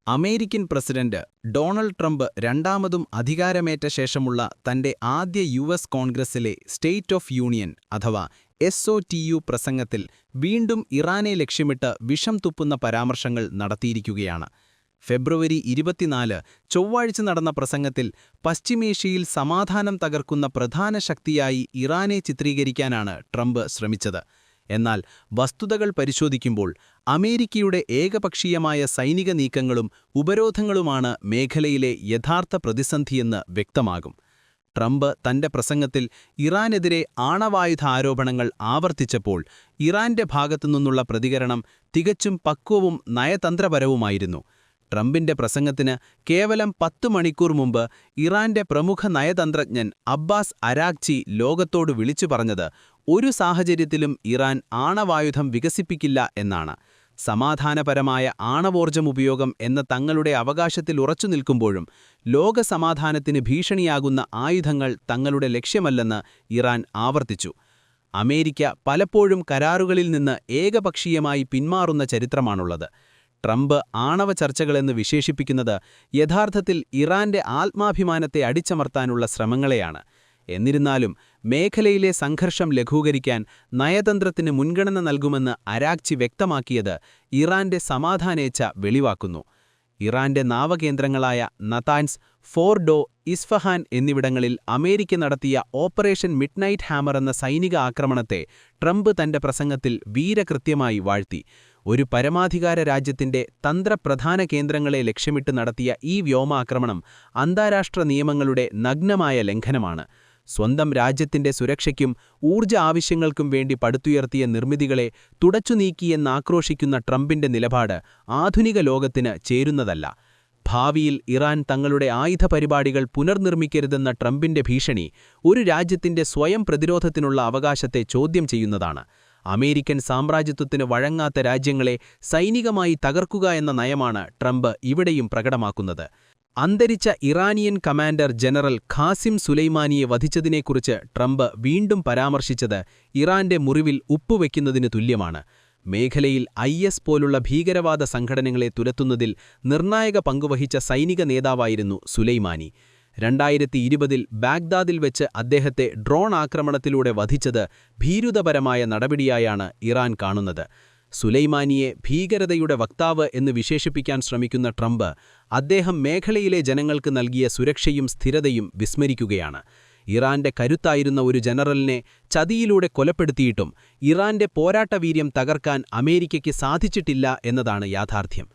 American president Donald Trump രണ്ടാമതും അധികാരമേറ്റ ശേഷമുള്ള തന്റെ ആദ്യ യു.എസ്. കോൺഗ്രസ്സിലെ സ്റ്റേറ്റ് ഓഫ് യൂണിയൻ അഥവാ എസ്.ഒ.ടി.യു. പ്രസംഗത്തിൽ വീണ്ടും ഇറാനെ ലക്ഷ്യമിട്ട് വിഷം തുപ്പുന്ന പരാമർശങ്ങൾ നടത്തിയിരിക്കുകയാണ്. ഫെബ്രുവരി 24 ചൊവ്വാഴ്ച നടന്ന പ്രസംഗത്തിൽ പശ്ചിമേഷ്യയിൽ സമാധാനം തകർക്കുന്ന പ്രധാന ശക്തിയായി ഇറാനെ ചിത്രീകരിക്കാനാണ് ട്രംപ് ശ്രമിച്ചത്. എന്നാൽ വസ്തുതകൾ പരിശോധിക്കുമ്പോൾ അമേരിക്കയുടെ ഏകപക്ഷീയമായ സൈനിക നീക്കങ്ങളും ഉപരോധങ്ങളുമാണ് മേഖലയിലെ യഥാർത്ഥ പ്രതിസന്ധിയെന്ന് വ്യക്തമാകും. ട്രംപ് തന്റെ പ്രസംഗത്തിൽ ഇറാനെതിരെ ആണവായുധ ആരോപണങ്ങൾ ആവർത്തിച്ചപ്പോൾ ഇറാന്റെ ഭാഗത്തുനിന്നുള്ള പ്രതികരണം തികച്ചും പക്വവും നയതന്ത്രപരവുമായിരുന്നു. ട്രംപിന്റെ പ്രസംഗത്തിന് കേവലം 10 മണിക്കൂർ മുമ്പ് ഇറാന്റെ പ്രമുഖ നയതന്ത്രജ്ഞൻ അബ്ബാസ് അരാഗ്ചി ലോകത്തോട് വിളിച്ചു പറഞ്ഞത് ഒരു സാഹചര്യത്തിലും ഇറാൻ ആണവായുധം വികസിപ്പിക്കില്ല എന്നാണ്. സമാധാനപരമായ ആണവോർജ്ജമുപയോഗം എന്ന തങ്ങളുടെ അവകാശത്തിൽ ഉറച്ചു നിൽക്കുമ്പോഴും ലോകസമാധാനത്തിന് ഭീഷണിയാകുന്ന ആയുധങ്ങൾ തങ്ങളുടെ ലക്ഷ്യമല്ലെന്ന് ഇറാൻ ആവർത്തിച്ചു. അമേരിക്ക പലപ്പോഴും കരാറുകളിൽ നിന്ന് ഏകപക്ഷീയമായി പിന്മാറുന്ന ചരിത്രമാണുള്ളത്. ട്രംപ് ആണവ ചർച്ചകളെന്ന് വിശേഷിപ്പിക്കുന്നത് യഥാർത്ഥത്തിൽ ഇറാന്റെ ആത്മാഭിമാനത്തെ അടിച്ചമർത്താനുള്ള ശ്രമങ്ങളെയാണ്. എന്നിരുന്നാലും മേഖലയിലെ സംഘർഷം ലഘൂകരിക്കാൻ നയതന്ത്രത്തിന് മുൻഗണന നൽകുമെന്ന് അരാഗ്ചി വ്യക്തമാക്കിയത് ഇറാന്റെ സമാധാനേച്ഛ വെളിവാക്കുന്നു. ഇറാന്റെ നാവകേന്ദ്രങ്ങളായ നതാൻസ്, ഫോർഡോ, ഇസ്ഫഹാൻ എന്നിവിടങ്ങളിൽ അമേരിക്ക നടത്തിയ ഓപ്പറേഷൻ മിഡ്നൈറ്റ് ഹാമർ എന്ന സൈനിക ആക്രമണത്തെ ട്രംപ് തന്റെ പ്രസംഗത്തിൽ വീരകൃത്യമായി വാഴ്ത്തി. ഒരു പരമാധികാര രാജ്യത്തിന്റെ തന്ത്രപ്രധാന കേന്ദ്രങ്ങളെ ലക്ഷ്യമിട്ട് നടത്തിയ ഈ വ്യോമാക്രമണം അന്താരാഷ്ട്ര നിയമങ്ങളുടെ നഗ്നമായ ലംഘനമാണ്. സ്വന്തം രാജ്യത്തിന്റെ സുരക്ഷയ്ക്കും ഊർജ്ജ ആവശ്യങ്ങൾക്കും വേണ്ടി പടുത്തുയർത്തിയ നിർമ്മിതികളെ തുടച്ചുനീക്കിയെന്നാക്രോശിക്കുന്ന ട്രംപിന്റെ നിലപാട് ആധുനിക ലോകത്തിന് ചേരുന്നതല്ല. ഭാവിയിൽ ഇറാൻ തങ്ങളുടെ ആയുധ പരിപാടികൾ പുനർനിർമ്മിക്കരുതെന്ന ട്രംപിന്റെ ഭീഷണി ഒരു രാജ്യത്തിന്റെ സ്വയം പ്രതിരോധത്തിനുള്ള അവകാശത്തെ ചോദ്യം ചെയ്യുന്നതാണ്. അമേരിക്കൻ സാമ്രാജ്യത്വത്തിന് വഴങ്ങാത്ത രാജ്യങ്ങളെ സൈനികമായി തകർക്കുക എന്ന നയമാണ് ട്രംപ് ഇവിടെയും പ്രകടമാക്കുന്നത്. അന്തരിച്ച ഇറാനിയൻ കമാൻഡർ ജനറൽ ഖാസിം സുലൈമാനിയെ വധിച്ചതിനെക്കുറിച്ച് ട്രംപ് വീണ്ടും പരാമർശിച്ചത് ഇറാന്റെ മുറിവിൽ ഉപ്പുവെക്കുന്നതിനു തുല്യമാണ്. മേഖലയിൽ IS പോലുള്ള ഭീകരവാദ സംഘടനകളെ തുരത്തുന്നതിൽ നിർണായക പങ്കുവഹിച്ച സൈനിക നേതാവായിരുന്നു സുലൈമാനി. 2020 ബാഗ്ദാദിൽ വെച്ച് അദ്ദേഹത്തെ ഡ്രോൺ ആക്രമണത്തിലൂടെ വധിച്ചത് ഭീരുതപരമായ നടപടിയായാണ് ഇറാൻ കാണുന്നത്. സുലൈമാനിയെ ഭീകരതയുടെ വക്താവ് എന്ന് വിശേഷിപ്പിക്കാൻ ശ്രമിക്കുന്ന ട്രംപ് അദ്ദേഹം മേഖലയിലെ ജനങ്ങൾക്ക് നൽകിയ സുരക്ഷയും സ്ഥിരതയും വിസ്മരിക്കുകയാണ്. ഇറാന്റെ കരുത്തായിരുന്ന ഒരു ജനറലിനെ ചതിയിലൂടെ കൊലപ്പെടുത്തിയിട്ടും ഇറാന്റെ പോരാട്ടവീര്യം തകർക്കാൻ അമേരിക്കയ്ക്ക് സാധിച്ചിട്ടില്ല എന്നതാണ് യാഥാർത്ഥ്യം.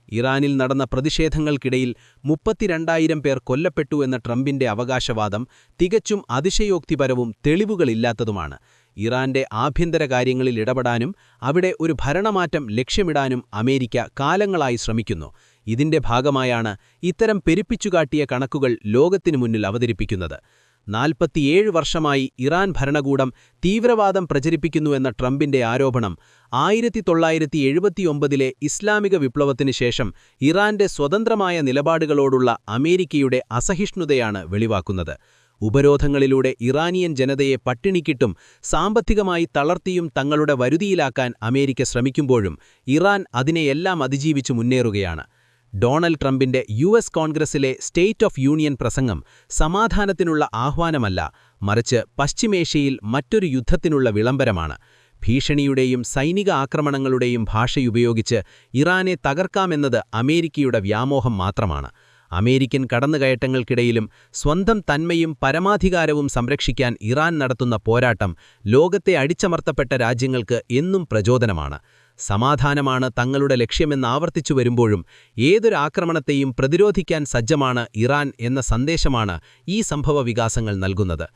ഇറാനിൽ നടന്ന പ്രതിഷേധങ്ങൾക്കിടയിൽ 32,000 പേർ കൊല്ലപ്പെട്ടു എന്ന ട്രംപിന്റെ അവകാശവാദം തികച്ചും അതിശയോക്തിപരവും തെളിവുകളില്ലാത്തതുമാണ്. ഇറാന്റെ ആഭ്യന്തര കാര്യങ്ങളിൽ ഇടപെടാനും അവിടെ ഒരു ഭരണമാറ്റം ലക്ഷ്യമിടാനും അമേരിക്ക കാലങ്ങളായി ശ്രമിക്കുന്നു. ഇതിന്റെ ഭാഗമായാണ് ഇത്തരം പെരുപ്പിച്ചുകാട്ടിയ കണക്കുകൾ ലോകത്തിനു മുന്നിൽ അവതരിപ്പിക്കുന്നത്. 47 വർഷമായി ഇറാൻ ഭരണകൂടം തീവ്രവാദം പ്രചരിപ്പിക്കുന്നുവെന്ന ട്രംപിന്റെ ആരോപണം 1979 ഇസ്ലാമിക വിപ്ലവത്തിനു ശേഷം ഇറാന്റെ സ്വതന്ത്രമായ നിലപാടുകളോടുള്ള അമേരിക്കയുടെ അസഹിഷ്ണുതയാണ് വെളിവാക്കുന്നത്. ഉപരോധങ്ങളിലൂടെ ഇറാനിയൻ ജനതയെ പട്ടിണിക്കിട്ടും സാമ്പത്തികമായി തളർത്തിയും തങ്ങളുടെ വരുതിയിലാക്കാൻ അമേരിക്ക ശ്രമിക്കുമ്പോഴും ഇറാൻ അതിനെയെല്ലാം അതിജീവിച്ചു മുന്നേറുകയാണ്. ഡൊണാൾഡ് ട്രംപിന്റെ യു.എസ്. കോൺഗ്രസ്സിലെ സ്റ്റേറ്റ് ഓഫ് യൂണിയൻ പ്രസംഗം സമാധാനത്തിനുള്ള ആഹ്വാനമല്ല, മറിച്ച് പശ്ചിമേഷ്യയിൽ മറ്റൊരു യുദ്ധത്തിനുള്ള വിളംബരമാണ്. ഭീഷണിയുടെയും സൈനിക ആക്രമണങ്ങളുടെയും ഭാഷയുപയോഗിച്ച് ഇറാനെ തകർക്കാമെന്നത് അമേരിക്കയുടെ വ്യാമോഹം മാത്രമാണ്. അമേരിക്കൻ കടന്നുകയറ്റങ്ങൾക്കിടയിലും സ്വന്തം തന്മയും പരമാധികാരവും സംരക്ഷിക്കാൻ ഇറാൻ നടത്തുന്ന പോരാട്ടം ലോകത്തെ അടിച്ചമർത്തപ്പെട്ട രാജ്യങ്ങൾക്ക് എന്നും പ്രചോദനമാണ്. സമാധാനമാണ് തങ്ങളുടെ ലക്ഷ്യമെന്നാവർത്തിച്ചു വരുമ്പോഴും ഏതൊരു ആക്രമണത്തെയും പ്രതിരോധിക്കാൻ സജ്ജമാണ് ഇറാൻ എന്ന സന്ദേശമാണ് ഈ സംഭവവികാസങ്ങൾ നൽകുന്നത്.